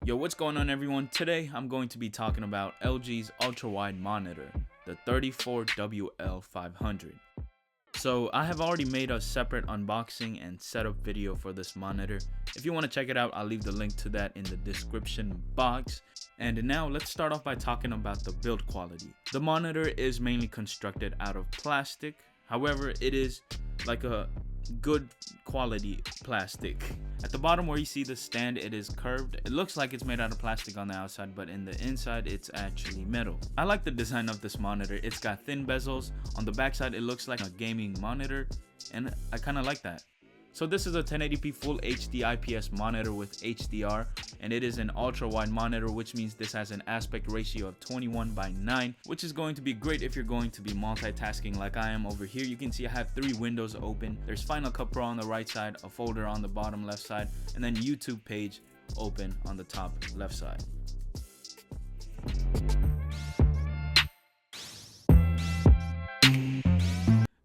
Yo, what's going on everyone? Today I'm going to be talking about LG's ultra-wide monitor, the 34WL500. So I have already made a separate unboxing and setup video for this monitor. If you want to check it out, I'll leave the link to that in the description box. And now let's start off by talking about the build quality. The monitor is mainly constructed out of plastic. However, it is like a good quality plastic. At the bottom where you see the stand, it is curved. It looks like it's made out of plastic on the outside, but in the inside it's actually metal. I like the design of this monitor. It's got thin bezels. On the backside it looks like a gaming monitor, and I kind of like that. So this is a 1080p full HD IPS monitor with HDR, and it is an ultra wide monitor, which means this has an aspect ratio of 21:9, which is going to be great if you're going to be multitasking like I am over here. You can see I have 3 windows open. There's Final Cut Pro on the right side, a folder on the bottom left side, and then YouTube page open on the top left side.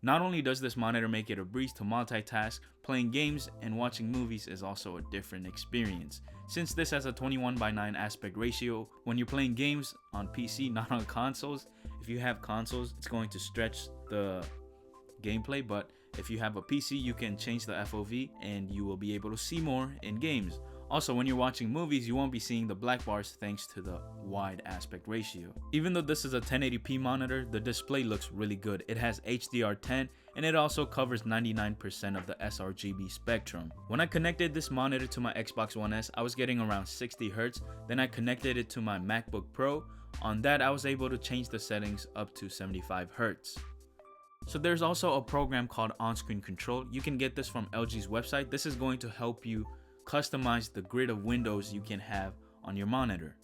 Not only does this monitor make it a breeze to multitask, playing games and watching movies is also a different experience. Since this has a 21:9 aspect ratio, when you're playing games on PC, not on consoles, if you have consoles, it's going to stretch the gameplay, but if you have a PC, you can change the FOV and you will be able to see more in games. Also, when you're watching movies, you won't be seeing the black bars thanks to the wide aspect ratio. Even though this is a 1080p monitor, the display looks really good. It has HDR10 and it also covers 99% of the sRGB spectrum. When I connected this monitor to my Xbox One S, I was getting around 60 Hz. Then I connected it to my MacBook Pro. On that, I was able to change the settings up to 75 Hz. So there's also a program called On-Screen Control. You can get this from LG's website. This is going to help you customize the grid of windows you can have on your monitor.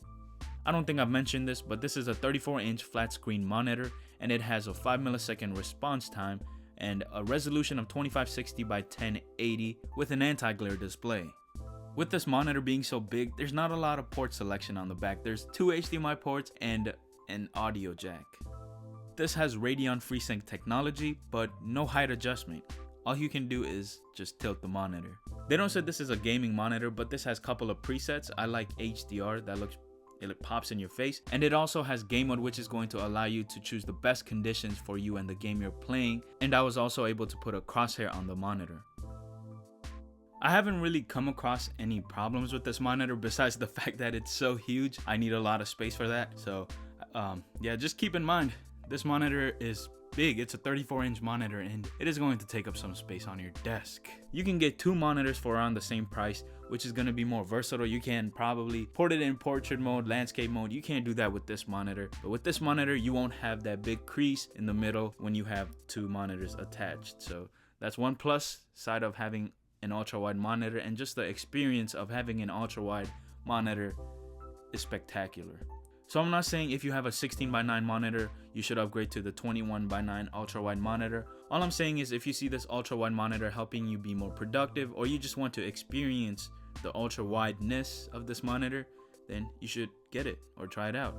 I don't think I've mentioned this, but this is a 34-inch flat screen monitor, and it has a 5 millisecond response time and a resolution of 2560 by 1080 with an anti-glare display. With this monitor being so big, there's not a lot of port selection on the back. There's 2 HDMI ports and an audio jack. This has Radeon Freesync technology, but no height adjustment. All you can do is just tilt the monitor. They don't say this is a gaming monitor, but this has a couple of presets. I like HDR, it pops in your face, and it also has game mode, which is going to allow you to choose the best conditions for you and the game you're playing. And I was also able to put a crosshair on the monitor. I haven't really come across any problems with this monitor besides the fact that it's so huge. I need a lot of space for that. So yeah, just keep in mind, this monitor is big. It's a 34-inch monitor and it is going to take up some space on your desk. You can get 2 monitors for around the same price, which is going to be more versatile. You can probably port it in portrait mode, landscape mode. You can't do that with this monitor, but with this monitor you won't have that big crease in the middle when you have 2 monitors attached. So that's one plus side of having an ultra wide monitor, and just the experience of having an ultra wide monitor is spectacular. So I'm not saying if you have a 16:9 monitor, you should upgrade to the 21:9 ultra wide monitor. All I'm saying is if you see this ultra wide monitor helping you be more productive, or you just want to experience the ultra wideness of this monitor, then you should get it or try it out.